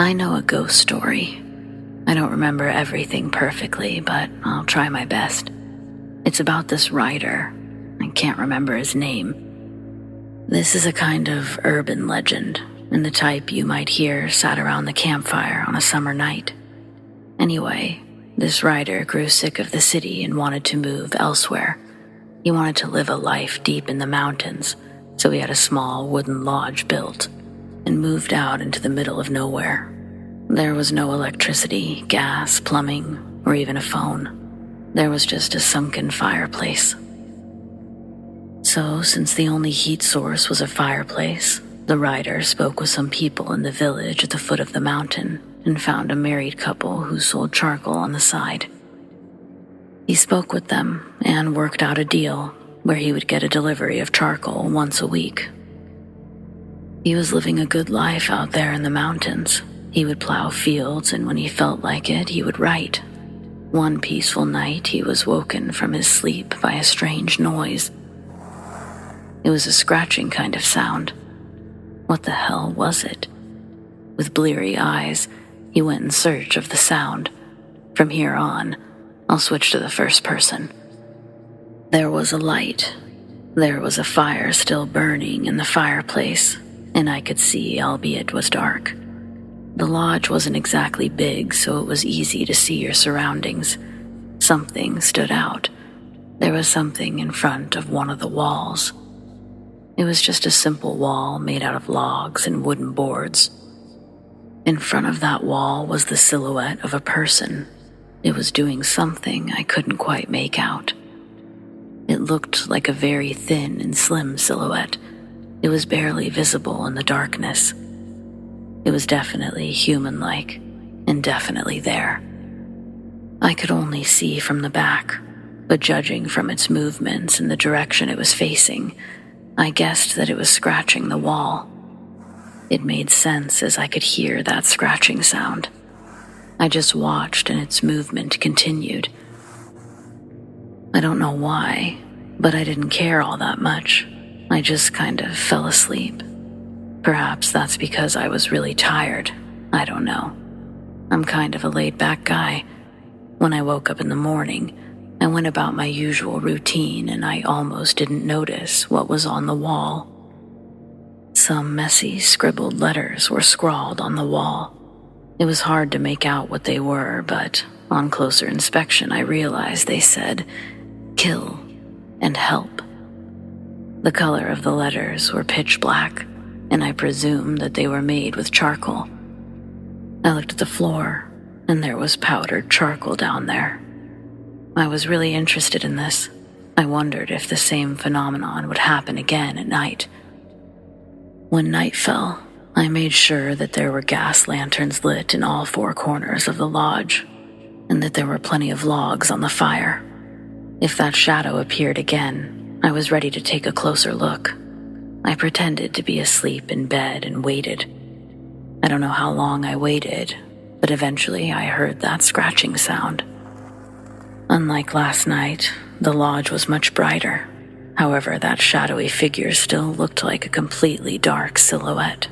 I know a ghost story. I don't remember everything perfectly, but I'll try my best. It's about this writer. I can't remember his name. This is a kind of urban legend, and the type you might hear sat around the campfire on a summer night. Anyway, this writer grew sick of the city and wanted to move elsewhere. He wanted to live a life deep in the mountains, so he had a small wooden lodge built and moved out into the middle of nowhere. There was no electricity, gas, plumbing, or even a phone. There was just a sunken fireplace. So, since the only heat source was a fireplace, the writer spoke with some people in the village at the foot of the mountain and found a married couple who sold charcoal on the side. He spoke with them and worked out a deal where he would get a delivery of charcoal once a week. He was living a good life out there in the mountains. He would plow fields, and when he felt like it, he would write. One peaceful night, he was woken from his sleep by a strange noise. It was a scratching kind of sound. What the hell was it? With bleary eyes, he went in search of the sound. From here on, I'll switch to the first person. There was a light. There was a fire still burning in the fireplace, and I could see, albeit it was dark. The lodge wasn't exactly big, so it was easy to see your surroundings. Something stood out. There was something in front of one of the walls. It was just a simple wall made out of logs and wooden boards. In front of that wall was the silhouette of a person. It was doing something I couldn't quite make out. It looked like a very thin and slim silhouette. It was barely visible in the darkness. It was definitely human-like, and definitely there. I could only see from the back, but judging from its movements and the direction it was facing, I guessed that it was scratching the wall. It made sense as I could hear that scratching sound. I just watched and its movement continued. I don't know why, but I didn't care all that much. I just kind of fell asleep. Perhaps that's because I was really tired. I don't know. I'm kind of a laid-back guy. When I woke up in the morning, I went about my usual routine and I almost didn't notice what was on the wall. Some messy, scribbled letters were scrawled on the wall. It was hard to make out what they were, but on closer inspection I realized they said, "Kill" and "Help." The color of the letters were pitch black, and I presumed that they were made with charcoal. I looked at the floor, and there was powdered charcoal down there. I was really interested in this. I wondered if the same phenomenon would happen again at night. When night fell, I made sure that there were gas lanterns lit in all four corners of the lodge, and that there were plenty of logs on the fire. If that shadow appeared again, I was ready to take a closer look. I pretended to be asleep in bed and waited. I don't know how long I waited, but eventually I heard that scratching sound. Unlike last night, the lodge was much brighter. However, that shadowy figure still looked like a completely dark silhouette.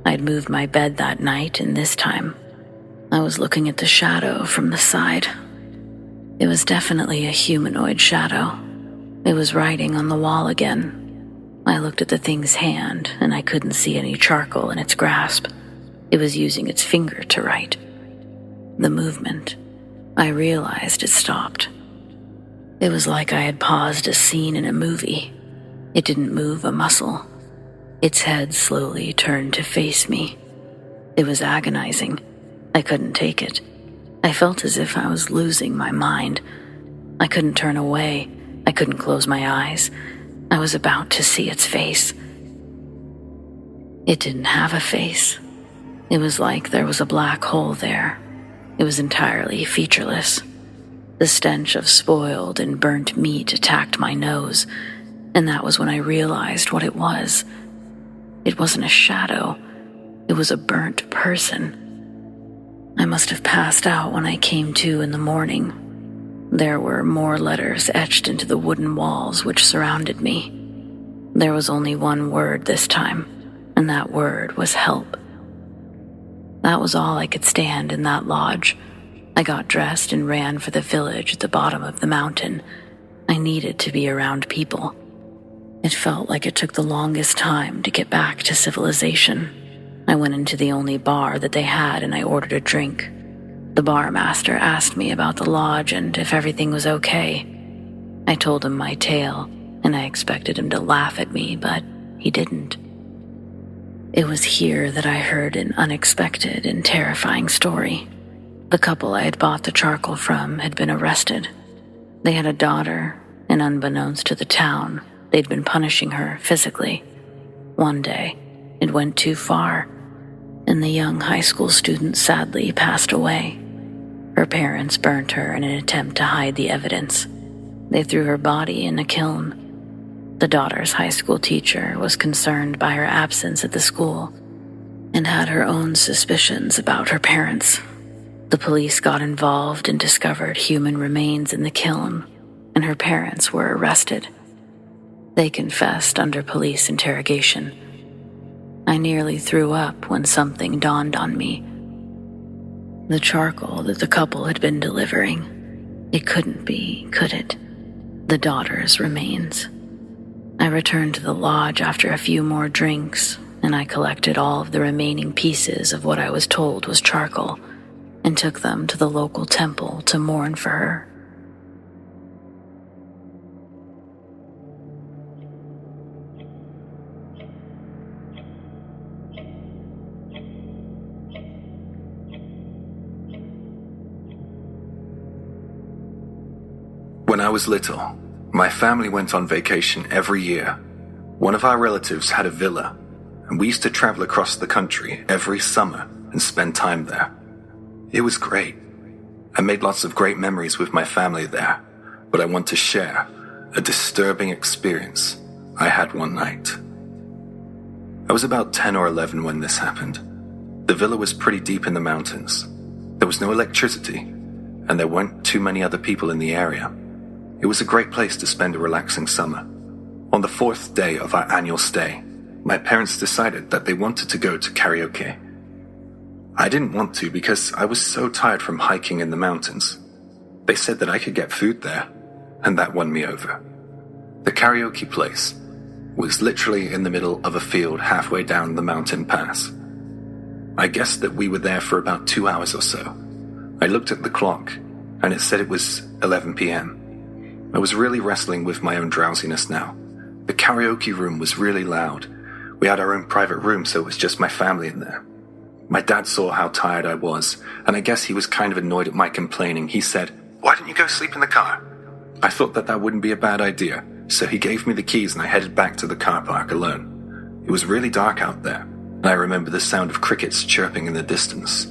I'd moved my bed that night, and this time, I was looking at the shadow from the side. It was definitely a humanoid shadow. It was writing on the wall again. I looked at the thing's hand, and I couldn't see any charcoal in its grasp. It was using its finger to write. The movement, I realized it stopped. It was like I had paused a scene in a movie. It didn't move a muscle. Its head slowly turned to face me. It was agonizing. I couldn't take it. I felt as if I was losing my mind. I couldn't turn away. I couldn't close my eyes. I was about to see its face. It didn't have a face. It was like there was a black hole there. It was entirely featureless. The stench of spoiled and burnt meat attacked my nose, and that was when I realized what it was. It wasn't a shadow. It was a burnt person. I must have passed out when I came to in the morning. There were more letters etched into the wooden walls which surrounded me. There was only one word this time, and that word was help. That was all I could stand in that lodge. I got dressed and ran for the village at the bottom of the mountain. I needed to be around people. It felt like it took the longest time to get back to civilization. I went into the only bar that they had and I ordered a drink. The bar master asked me about the lodge and if everything was okay. I told him my tale, and I expected him to laugh at me, but he didn't. It was here that I heard an unexpected and terrifying story. The couple I had bought the charcoal from had been arrested. They had a daughter, and unbeknownst to the town, they'd been punishing her physically. One day, it went too far, and the young high school student sadly passed away. Her parents burnt her in an attempt to hide the evidence. They threw her body in a kiln. The daughter's high school teacher was concerned by her absence at the school and had her own suspicions about her parents. The police got involved and discovered human remains in the kiln, and her parents were arrested. They confessed under police interrogation. I nearly threw up when something dawned on me. The charcoal that the couple had been delivering, it couldn't be, could it? The daughter's remains. I returned to the lodge after a few more drinks, and I collected all of the remaining pieces of what I was told was charcoal and took them to the local temple to mourn for her. When I was little, my family went on vacation every year. One of our relatives had a villa, and we used to travel across the country every summer and spend time there. It was great. I made lots of great memories with my family there, but I want to share a disturbing experience I had one night. I was about 10 or 11 when this happened. The villa was pretty deep in the mountains. There was no electricity, and there weren't too many other people in the area. It was a great place to spend a relaxing summer. On the 4th day of our annual stay, my parents decided that they wanted to go to karaoke. I didn't want to because I was so tired from hiking in the mountains. They said that I could get food there, and that won me over. The karaoke place was literally in the middle of a field halfway down the mountain pass. I guessed that we were there for about 2 hours or so. I looked at the clock, and it said it was 11 p.m. I was really wrestling with my own drowsiness now. The karaoke room was really loud. We had our own private room, so it was just my family in there. My dad saw how tired I was, and I guess he was kind of annoyed at my complaining. He said, "Why didn't you go sleep in the car?" I thought that wouldn't be a bad idea, so he gave me the keys and I headed back to the car park alone. It was really dark out there, and I remember the sound of crickets chirping in the distance.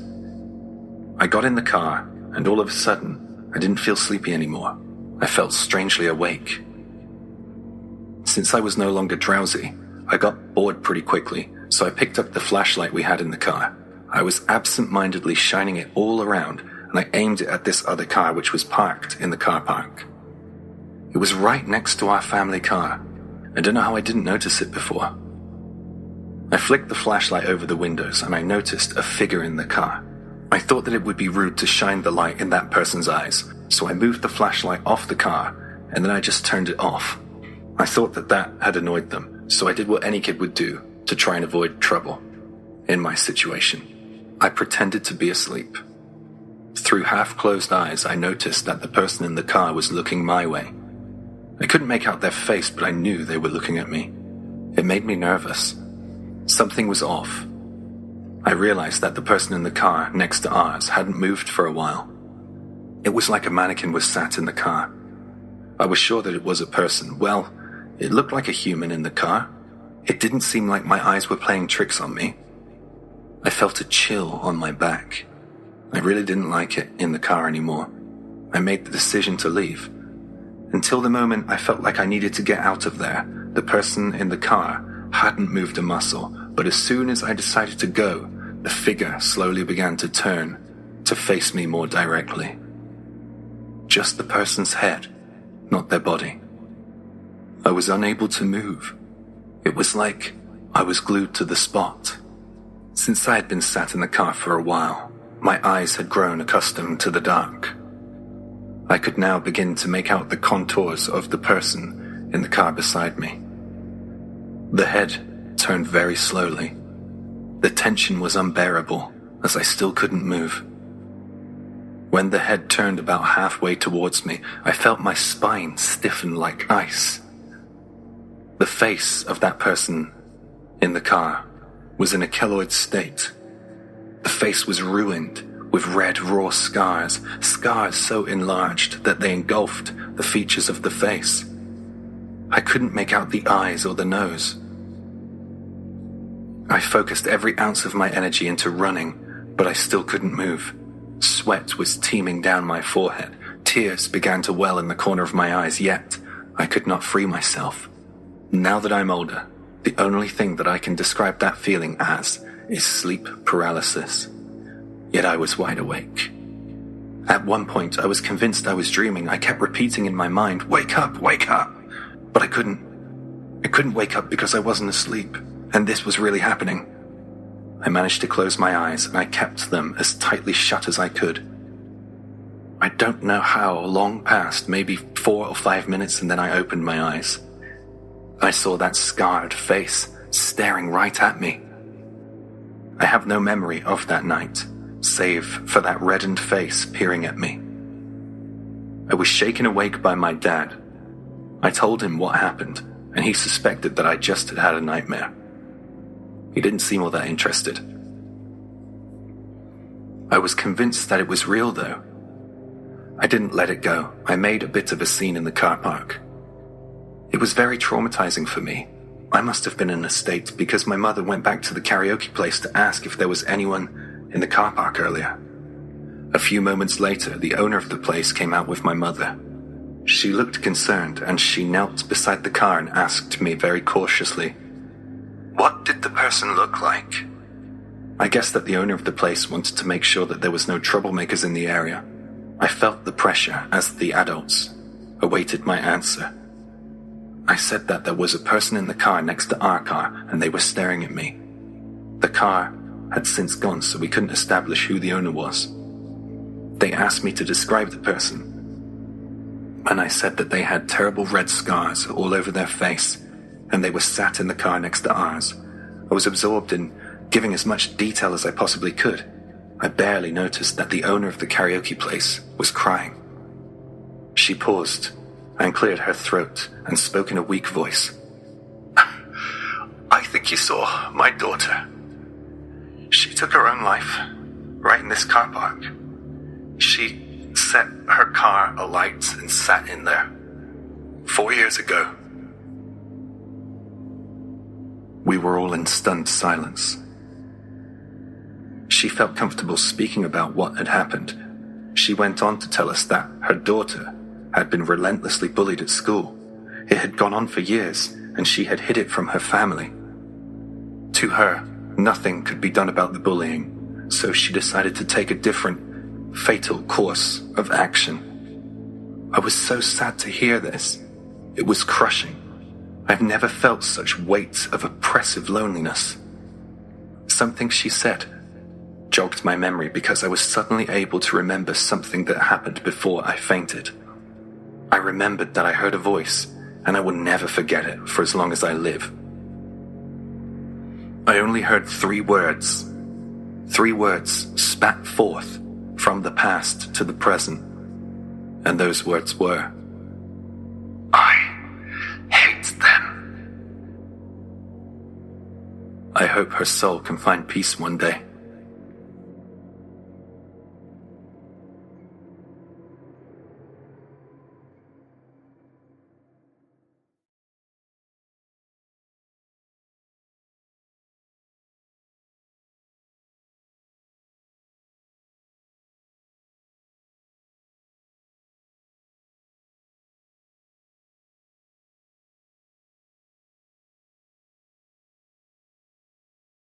I got in the car, and all of a sudden, I didn't feel sleepy anymore. I felt strangely awake. Since I was no longer drowsy, I got bored pretty quickly, so I picked up the flashlight we had in the car. I was absent-mindedly shining it all around, and I aimed it at this other car which was parked in the car park. It was right next to our family car. I don't know how I didn't notice it before. I flicked the flashlight over the windows, and I noticed a figure in the car. I thought that it would be rude to shine the light in that person's eyes, so I moved the flashlight off the car, and then I just turned it off. I thought that had annoyed them, so I did what any kid would do to try and avoid trouble. In my situation, I pretended to be asleep. Through half-closed eyes, I noticed that the person in the car was looking my way. I couldn't make out their face, but I knew they were looking at me. It made me nervous. Something was off. I realized that the person in the car next to ours hadn't moved for a while. It was like a mannequin was sat in the car. I was sure that it was a person. Well, it looked like a human in the car. It didn't seem like my eyes were playing tricks on me. I felt a chill on my back. I really didn't like it in the car anymore. I made the decision to leave. Until the moment I felt like I needed to get out of there, the person in the car hadn't moved a muscle, but as soon as I decided to go, the figure slowly began to turn, to face me more directly. Just the person's head, not their body. I was unable to move. It was like I was glued to the spot. Since I had been sat in the car for a while, my eyes had grown accustomed to the dark. I could now begin to make out the contours of the person in the car beside me. The head turned very slowly. The tension was unbearable, as I still couldn't move. When the head turned about halfway towards me, I felt my spine stiffen like ice. The face of that person in the car was in a keloid state. The face was ruined with red raw scars so enlarged that they engulfed the features of the face. I couldn't make out the eyes or the nose. I focused every ounce of my energy into running, but I still couldn't move. Sweat was teeming down my forehead. Tears began to well in the corner of my eyes, yet I could not free myself. Now that I'm older, the only thing that I can describe that feeling as is sleep paralysis. Yet I was wide awake. At one point, I was convinced I was dreaming. I kept repeating in my mind, "Wake up, wake up." But I couldn't. I couldn't wake up because I wasn't asleep, and this was really happening. I managed to close my eyes, and I kept them as tightly shut as I could. I don't know how long passed, maybe 4 or 5 minutes, and then I opened my eyes. I saw that scarred face staring right at me. I have no memory of that night, save for that reddened face peering at me. I was shaken awake by my dad. I told him what happened, and he suspected that I just had a nightmare. He didn't seem all that interested. I was convinced that it was real, though. I didn't let it go. I made a bit of a scene in the car park. It was very traumatizing for me. I must have been in a state because my mother went back to the karaoke place to ask if there was anyone in the car park earlier. A few moments later, the owner of the place came out with my mother. She looked concerned, and she knelt beside the car and asked me very cautiously, "What did the person look like?" I guess that the owner of the place wanted to make sure that there was no troublemakers in the area. I felt the pressure as the adults awaited my answer. I said that there was a person in the car next to our car, and they were staring at me. The car had since gone, so we couldn't establish who the owner was. They asked me to describe the person, and I said that they had terrible red scars all over their face, and they were sat in the car next to ours. I was absorbed in giving as much detail as I possibly could. I barely noticed that the owner of the karaoke place was crying. She paused and cleared her throat and spoke in a weak voice. "I think you saw my daughter. She took her own life right in this car park. She set her car alight and sat in there 4 years ago." We were all in stunned silence. She felt comfortable speaking about what had happened. She went on to tell us that her daughter had been relentlessly bullied at school. It had gone on for years, and she had hid it from her family. To her, nothing could be done about the bullying, so she decided to take a different, fatal course of action. I was so sad to hear this. It was crushing. I've never felt such weight of oppressive loneliness. Something she said jogged my memory because I was suddenly able to remember something that happened before I fainted. I remembered that I heard a voice, and I will never forget it for as long as I live. I only heard 3 words. 3 words spat forth from the past to the present. And those words were, "I hate them." I hope her soul can find peace one day.